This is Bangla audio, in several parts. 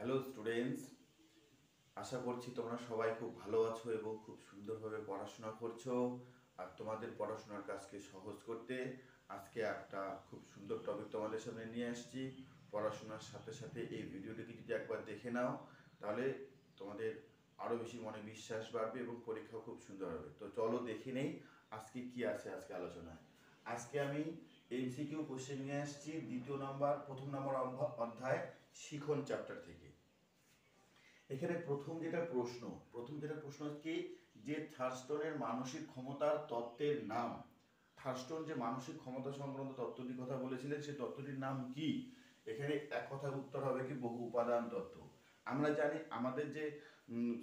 হ্যালো স্টুডেন্টস, আশা করছি তোমরা সবাই খুব ভালো আছো এবং খুব সুন্দরভাবে পড়াশোনা করছো। আর তোমাদের পড়াশোনার কাজকে সহজ করতে আজকে একটা খুব সুন্দর টপিক তোমাদের সামনে নিয়ে আসছি। পড়াশোনার সাথে সাথে এই ভিডিওটিকে যদি একবার দেখে নাও তাহলে তোমাদের আরও বেশি মনে বিশ্বাস বাড়বে এবং পরীক্ষা খুব সুন্দর হবে। তো চলো দেখে নেই আজকে কি আছে আজকে আলোচনায়। আজকে আমি এমসিকিউ কোশ্চেন নিয়ে আসছি প্রথম নম্বর অধ্যায় শিখন চ্যাপ্টার থেকে। এখানে প্রথম যেটা প্রশ্ন কি, যে থার্স্টনের মানসিক ক্ষমতার তত্ত্বের নাম। থার্স্টন যে মানসিক ক্ষমতা সংক্রান্ত তত্ত্বটির কথা বলেছিলেন সেই তত্ত্বটির নাম কি? এখানে এক কথায় উত্তর হবে কি, বহু উপাদান তত্ত্ব। আমরা জানি আমাদের যে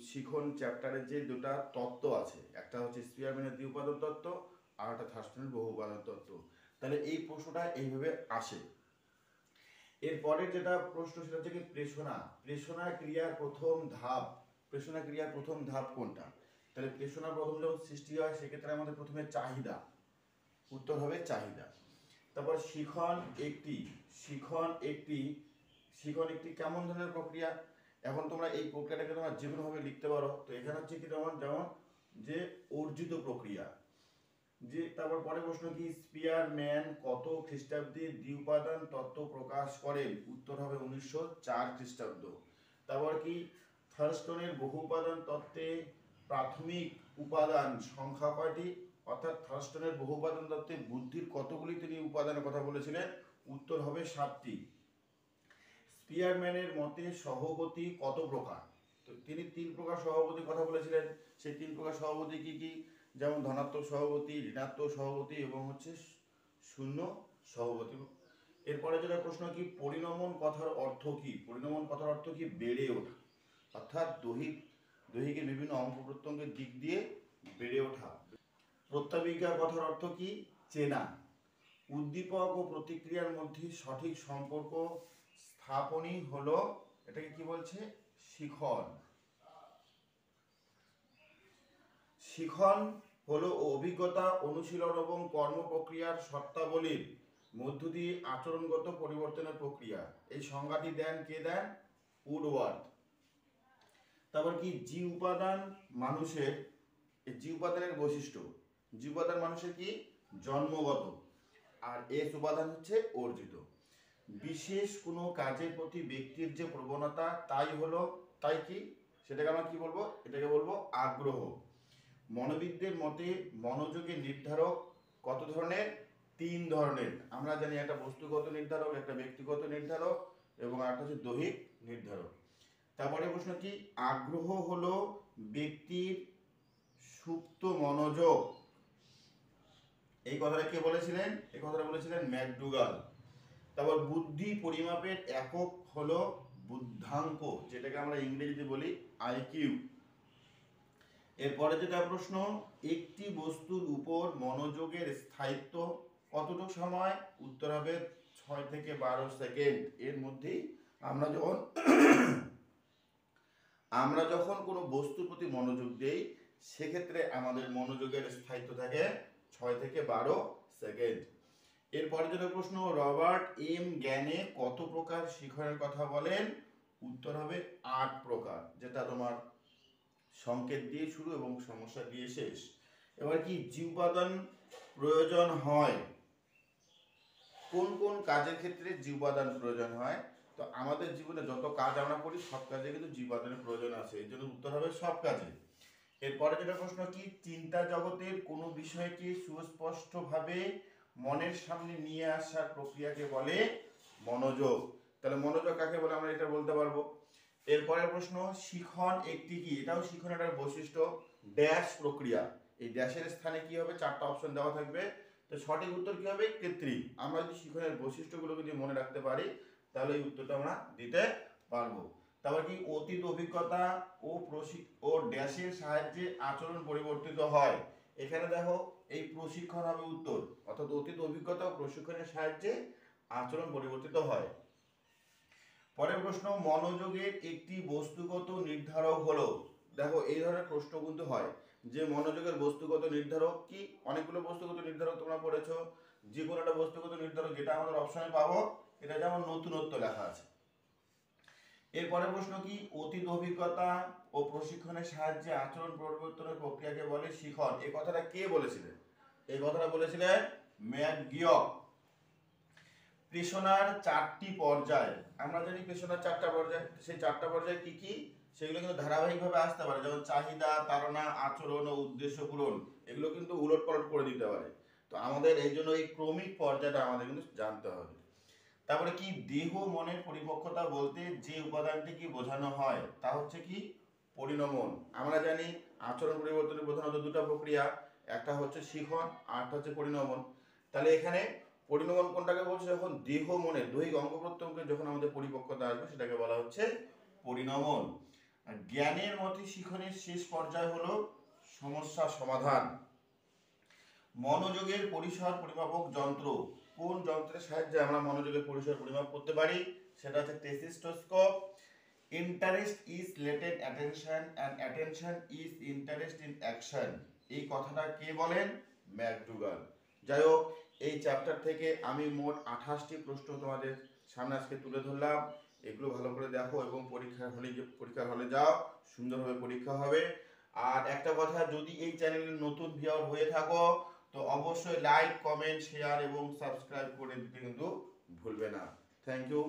শিখন চ্যাপ্টারের যে দুটা তত্ত্ব আছে, একটা হচ্ছে স্পিয়ারম্যানের দ্বি উপাদান তত্ত্ব আর একটা থার্স্টনের বহু উপাদান তত্ত্ব। তাহলে এই প্রশ্নটা এইভাবে আসে। এরপরে যেটা প্রশ্ন সেটা হচ্ছে কি, প্রেষণা ক্রিয়ার প্রথম ধাপ কোনটা? তাহলে প্রেষণা প্রথম যখন সৃষ্টি হয় সেক্ষেত্রে আমাদের প্রথমে চাহিদা, উত্তর হবে চাহিদা। তারপর শিখন একটি কেমন ধরনের প্রক্রিয়া? এখন তোমরা এই প্রক্রিয়াটাকে তোমরা যে কোনোভাবে লিখতে পারো। তো এখানে হচ্ছে কি, যেমন যে অর্জিত প্রক্রিয়া। যে তারপর পরে প্রশ্ন কি, স্পিয়ারম্যান কত খ্রিস্টাব্দে দ্বিউপাদান তত্ত্ব প্রকাশ করেন? উত্তর হবে 1904 খ্রিস্টাব্দ। তারপর কি, থার্স্টনের বহু উপাদান তত্ত্বে প্রাথমিক উপাদান সংখ্যা কয়টি? অর্থাৎ থার্স্টনের বহু উপাদান তত্ত্বে বুদ্ধির কতগুলি তিনি উপাদানের কথা বলেছিলেন? উত্তর হবে 7টি। স্পিয়ারম্যানের মতে সহগতি কত প্রকার? তো তিনি 3 প্রকার সহগতির কথা বলেছিলেন। সেই 3 প্রকার সহগতি কি কি? যেমন ধনাত্মক সহগতি, ঋণাত্মক সহগতি এবং হচ্ছে শূন্য সহগতি। এরপরে যেটা প্রশ্ন কি, পরিণমন কথার অর্থ কি? পরিণমন কথার অর্থ কি? বেড়ে ওঠা। অর্থাৎ দৈহিকের বিভিন্ন অঙ্গ প্রত্যঙ্গের দিক দিয়ে বেড়ে ওঠা। প্রত্যাবিজ্ঞা কথার অর্থ কি? চেনা। উদ্দীপক ও প্রতিক্রিয়ার মধ্যে সঠিক সম্পর্ক স্থাপনই হলো, এটাকে কি বলছে? শিখন। শিখন হলো অভিজ্ঞতা, অনুশীলন এবং কর্ম প্রক্রিয়ার শর্তাবলীর মধ্য দিয়ে আচরণগত পরিবর্তনের প্রক্রিয়া। এই সংজ্ঞাটি দেন কে? দেন উডওয়ার্থ। তারপর কি, জি উপাদান উপাদানের বৈশিষ্ট্য। জি উপাদান মানুষের কি? জন্মগত। আর এস উপাদান হচ্ছে অর্জিত। বিশেষ কোনো কাজের প্রতি ব্যক্তির যে প্রবণতা তাই কি, সেটাকে আমরা কি বলবো? এটাকে বলবো আগ্রহ। মনোবিদদের মতে মনোযোগের নির্ধারক কত ধরনের? 3 ধরনের। আমরা জানি একটা বস্তুগত নির্ধারক, একটা ব্যক্তিগত নির্ধারক এবং একটা হচ্ছে দৈহিক নির্ধারক। তারপরে প্রশ্ন কি, আগ্রহ হলো ব্যক্তির সুপ্ত মনোযোগ। এই কথাটা কে বলেছিলেন? এই কথাটা বলেছিলেন ম্যাকডুগাল। তারপর বুদ্ধি পরিমাপের একক হলো বুদ্ধাঙ্ক, যেটাকে আমরা ইংরেজিতে বলি আইকিউ। এরপরে যেটা প্রশ্ন, একটি বস্তুর উপর মনোযোগের স্থায়িত্ব কতটুকু সময়? উত্তর হবে 6 থেকে 12 সেকেন্ড। এর মধ্যেই আমরা যখন কোনো বস্তুর প্রতি মনোযোগ দেই সেক্ষেত্রে আমাদের মনোযোগের স্থায়িত্ব থাকে 6 থেকে 12 সেকেন্ড। এরপরে যেটা প্রশ্ন, রবার্ট এম জ্ঞানে কত প্রকার শিখনের কথা বলেন? উত্তর হবে 8 প্রকার, যেটা তোমার সংকেত দিয়ে শুরু এবং সমস্যা দিয়ে শেষ। এবার কি, জি উপাদান প্রয়োজন হয় কোন কোন কাজের ক্ষেত্রে? জি উপাদান প্রয়োজন হয়। তো আমাদের জীবনে যত কাজ আমরা করি সব কাজে কিন্তু জি উপাদানের প্রয়োজন আছে, এই জন্য উত্তর হবে সব কাজে। এরপরে যেটা প্রশ্ন কি, চিন্তা জগতের কোনো বিষয়কে সুস্পষ্টভাবে মনের সামনে নিয়ে আসার প্রক্রিয়াকে বলে মনোযোগ। তাহলে মনোযোগ কাকে বলে আমরা এটা বলতে পারবো। এরপরের প্রশ্ন, শিখন একটি কি? এটাও শিখনের একটা বৈশিষ্ট্য, ড্যাশ প্রক্রিয়া। এই ড্যাশের স্থানে কি হবে? 4টা অপশন দেওয়া থাকবে। তো সঠিক উত্তর কি হবে? কৃত্রিম। আমরা যদি শিখনের বৈশিষ্ট্যগুলো যদি মনে রাখতে পারি তাহলে এই উত্তরটা আমরা দিতে পারবো। তারপর কি, অতীত অভিজ্ঞতা ও ড্যাশের সাহায্যে আচরণ পরিবর্তিত হয়। এখানে দেখো এই প্রশিক্ষণ হবে উত্তর, অর্থাৎ অতীত অভিজ্ঞতা ও প্রশিক্ষণের সাহায্যে আচরণ পরিবর্তিত হয়। পরের প্রশ্ন, মনোযোগের একটি বস্তুগত নির্ধারক হলো। দেখো এই ধরনের প্রশ্ন কিন্তু হয় যে মনোযোগের বস্তুগত নির্ধারক কি? অনেকগুলো বস্তুগত নির্ধারক তোমরা পড়েছো। যে কোনো একটা বস্তুগত নির্ধারক যেটা আমাদের অপশনে পাবো, এটা যেমন নতুনত্ব লেখা আছে। এরপরের প্রশ্ন কি, অতীত অভিজ্ঞতা ও প্রশিক্ষণের সাহায্যে আচরণ পরিবর্তনের প্রক্রিয়াকে বলে শিখন। এই কথাটা কে বলেছিলেন? এই কথাটা বলেছিলেন ম্যাকগিয়ক। পেশনার 4টি পর্যায়, আমরা জানি পেশনার 4টা পর্যায়, সেই 4টা পর্যায় কি কি, সেগুলো কিন্তু ধারাবাহিকভাবে আসতে পারে, যেমন চাহিদা, তাড়না, আচরণ ও উদ্দেশ্য পূরণ, এগুলো কিন্তু উলট পালট করে দিতে পারে। তো আমাদের এই জন্য এই ক্রমিক পর্যায়টা আমাদের কিন্তু জানতে হবে। তারপরে কি, দেহ মনের পরিপক্কতা বলতে যে উপাদানটি কি বোঝানো হয় তা হচ্ছে কি পরিণমন। আমরা জানি আচরণ পরিবর্তনের প্রধানত দুটো প্রক্রিয়া, একটা হচ্ছে শিখন আর একটা হচ্ছে পরিণমন। তাহলে এখানে পরিণমন কোনটাকে বলছে, যখন দেহ মনের দৈহিক অঙ্গ প্রত্যঙ্গের যখন আমাদের পরিপক্কতা আসবে সেটাকে বলা হচ্ছে পরিণমন। আর জ্ঞানের মতে শিখনের শেষ পর্যায় হলো সমস্যা সমাধান। মনোযোগের পরিসর পরিমাপক যন্ত্র, কোন যন্ত্রের সাহায্যে আমরা মনোযোগের পরিসর পরিমাপ করতে পারি, সেটা হচ্ছে টেসিস্টোস্কোপ। Interest is latent attention and attention is interest in action. এই কথাটা কে বলেন? ম্যাকডুগাল। যাই হোক, এই চ্যাপ্টার থেকে আমি মোট 28টি প্রশ্ন তোমাদের সামনে আজকে তুলে ধরলাম। এগুলো ভালো করে দেখো এবং পরীক্ষার হলে যাও, সুন্দরভাবে পরীক্ষা হবে। আর একটা কথা, যদি এই চ্যানেলে নতুন ভিউয়ার হয়ে থাকো তো অবশ্যই লাইক, কমেন্ট, শেয়ার এবং সাবস্ক্রাইব করে দিতে কিন্তু ভুলবে না। Thank you.